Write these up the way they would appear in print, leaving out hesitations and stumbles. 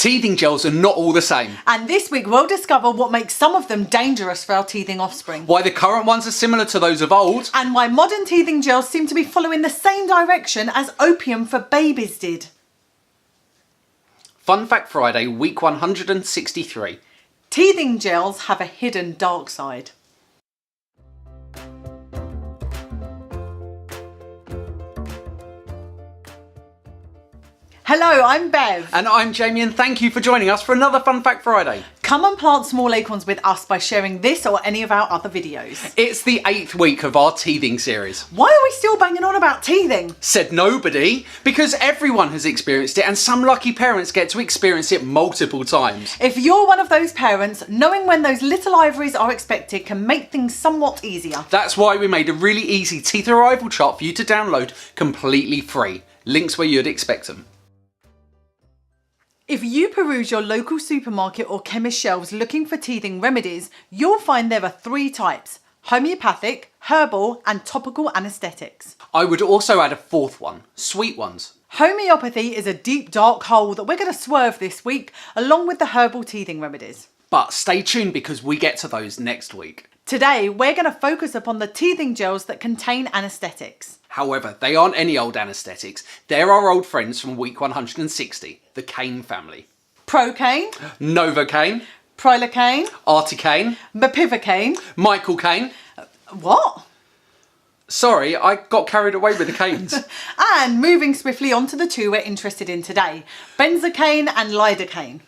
Teething gels are not all the same. And this week we'll discover what makes some of them dangerous for our teething offspring. Why the current ones are similar to those of old. And why modern teething gels seem to be following the same direction as opium for babies did. Fun Fact Friday, week 163. Teething gels have a hidden dark side. Hello, I'm Bev. And I'm Jamie, and thank you for joining us for another Fun Fact Friday. Come and plant small acorns with us by sharing this or any of our other videos. It's the 8th week of our teething series. Why are we still banging on about teething? Said nobody, because everyone has experienced it and some lucky parents get to experience it multiple times. If you're one of those parents, knowing when those little ivories are expected can make things somewhat easier. That's why we made a really easy teeth arrival chart for you to download completely free. Links where you'd expect them. If you peruse your local supermarket or chemist shelves looking for teething remedies, you'll find there are 3 types: homeopathic, herbal and topical anaesthetics. I would also add a 4th one, sweet ones. Homeopathy is a deep dark hole that we're going to swerve this week, along with the herbal teething remedies. But stay tuned because we get to those next week. Today, we're going to focus upon the teething gels that contain anaesthetics. However, they aren't any old anaesthetics. They're our old friends from week 160, the Cane family. Procaine, Novocaine, Prilocaine, Articaine, Bupivacaine. Michael Caine. What? Sorry, I got carried away with the canes. And moving swiftly on to the 2 we're interested in today, benzocaine and lidocaine.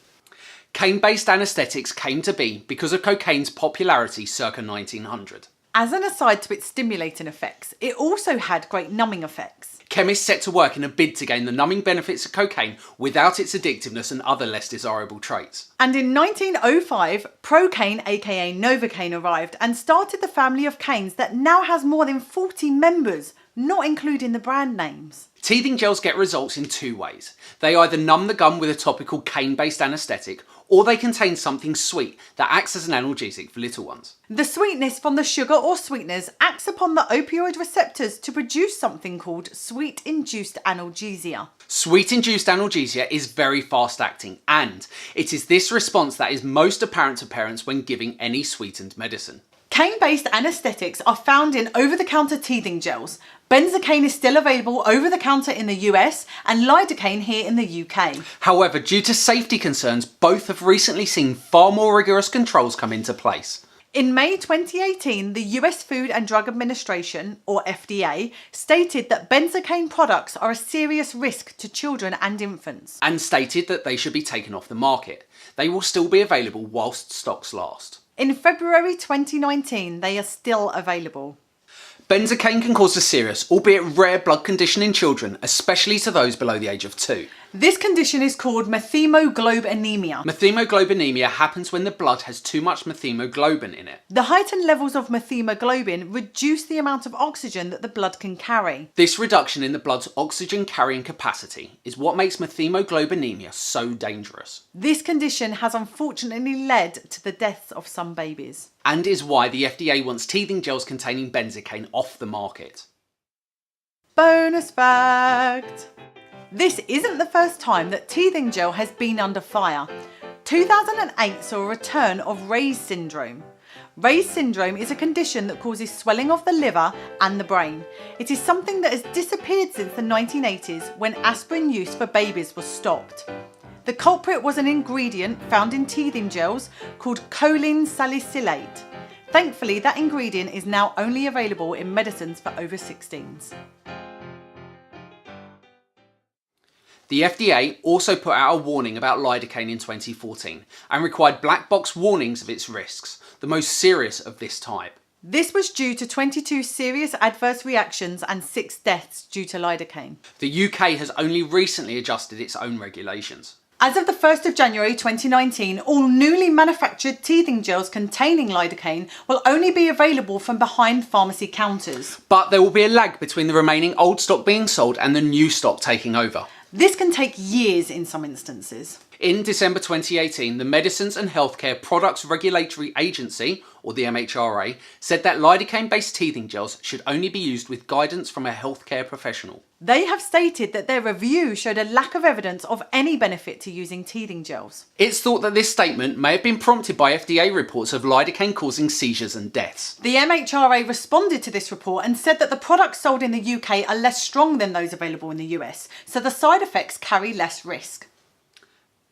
Cane-based anaesthetics came to be because of cocaine's popularity circa 1900. As an aside to its stimulating effects, it also had great numbing effects. Chemists set to work in a bid to gain the numbing benefits of cocaine without its addictiveness and other less desirable traits. And in 1905, Procaine aka Novocaine arrived and started the family of canes that now has more than 40 members, not including the brand names. Teething gels get results in 2 ways. They either numb the gum with a topical cane-based anaesthetic, or they contain something sweet that acts as an analgesic for little ones. The sweetness from the sugar or sweeteners acts upon the opioid receptors to produce something called sweet-induced analgesia. Sweet-induced analgesia is very fast-acting, and it is this response that is most apparent to parents when giving any sweetened medicine. Cane-based anaesthetics are found in over-the-counter teething gels. Benzocaine is still available over-the-counter in the US and lidocaine here in the UK. However, due to safety concerns, both have recently seen far more rigorous controls come into place. In May 2018, the US Food and Drug Administration, or FDA, stated that benzocaine products are a serious risk to children and infants. And stated that they should be taken off the market. They will still be available whilst stocks last. In February 2019, they are still available. Benzocaine can cause a serious, albeit rare, blood condition in children, especially to those below the age of 2. This condition is called methemoglobinemia. Methemoglobinemia happens when the blood has too much methemoglobin in it. The heightened levels of methemoglobin reduce the amount of oxygen that the blood can carry. This reduction in the blood's oxygen carrying capacity is what makes methemoglobinemia so dangerous. This condition has unfortunately led to the deaths of some babies. And is why the FDA wants teething gels containing benzocaine off the market. Bonus fact! This isn't the first time that teething gel has been under fire. 2008 saw a return of Ray's syndrome. Ray's syndrome is a condition that causes swelling of the liver and the brain. It is something that has disappeared since the 1980s when aspirin use for babies was stopped. The culprit was an ingredient found in teething gels called choline salicylate. Thankfully, that ingredient is now only available in medicines for over 16s. The FDA also put out a warning about lidocaine in 2014 and required black box warnings of its risks, the most serious of this type. This was due to 22 serious adverse reactions and 6 deaths due to lidocaine. The UK has only recently adjusted its own regulations. As of the 1st of January 2019, all newly manufactured teething gels containing lidocaine will only be available from behind pharmacy counters. But there will be a lag between the remaining old stock being sold and the new stock taking over. This can take years in some instances. In December 2018, the Medicines and Healthcare Products Regulatory Agency, or the MHRA, said that lidocaine-based teething gels should only be used with guidance from a healthcare professional. They have stated that their review showed a lack of evidence of any benefit to using teething gels. It's thought that this statement may have been prompted by FDA reports of lidocaine causing seizures and deaths. The MHRA responded to this report and said that the products sold in the UK are less strong than those available in the US, so the side effects carry less risk.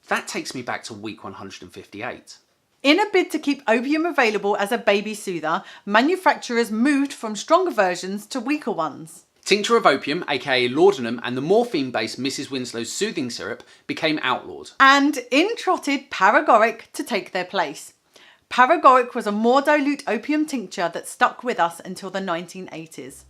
That takes me back to week 158. In a bid to keep opium available as a baby soother, manufacturers moved from stronger versions to weaker ones. Tincture of opium, aka laudanum, and the morphine-based Mrs. Winslow's soothing syrup became outlawed. And in trotted paregoric to take their place. Paregoric was a more dilute opium tincture that stuck with us until the 1980s.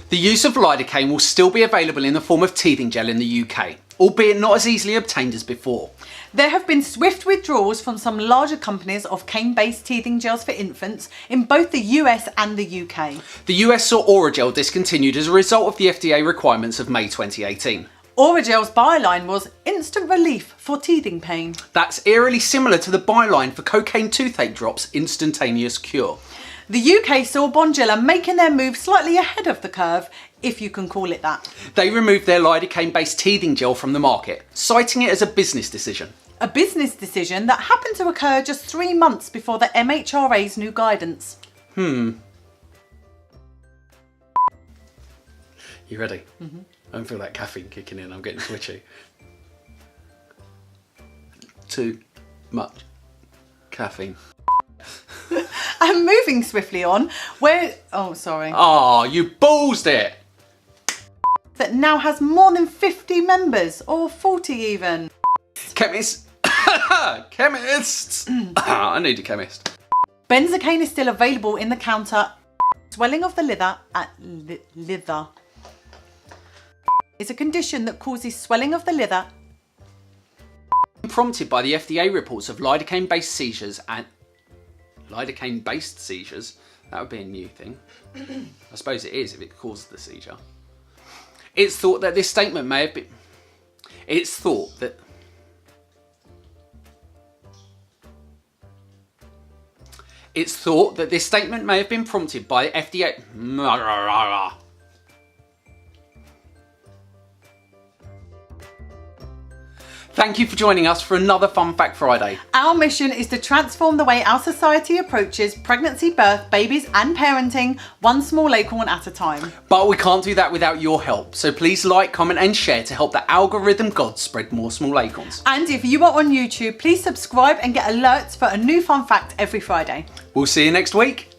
The use of lidocaine will still be available in the form of teething gel in the UK, albeit not as easily obtained as before. There have been swift withdrawals from some larger companies of cane-based teething gels for infants in both the US and the UK. The US saw Oragel discontinued as a result of the FDA requirements of May 2018. Oragel's byline was instant relief for teething pain. That's eerily similar to the byline for cocaine toothache drops, instantaneous cure. The UK saw Bonjela making their move slightly ahead of the curve, if you can call it that. They removed their lidocaine-based teething gel from the market, citing it as a business decision. A business decision that happened to occur just 3 months before the MHRA's new guidance. You ready? I don't feel that caffeine kicking in, I'm getting twitchy. Too much caffeine. And moving swiftly on, Oh, you ballsed it! that now has more than 50 members, or 40 even. Chemists! Chemists! I need a chemist. Benzocaine is still available in the counter. Swelling of the liver liver is a condition that causes swelling of the liver. Prompted by the FDA reports of lidocaine-based seizures and... Lidocaine-based seizures? That would be a new thing. I suppose it is if it causes the seizure. It's thought that this statement may have been... It's thought that... It's thought that this statement may have been prompted by FDA... Thank you for joining us for another Fun Fact Friday. Our mission is to transform the way our society approaches pregnancy, birth, babies and parenting, one small acorn at a time. But we can't do that without your help, so please like, comment and share to help the algorithm gods spread more small acorns. And if you are on YouTube, please subscribe and get alerts for a new fun fact every Friday. We'll see you next week.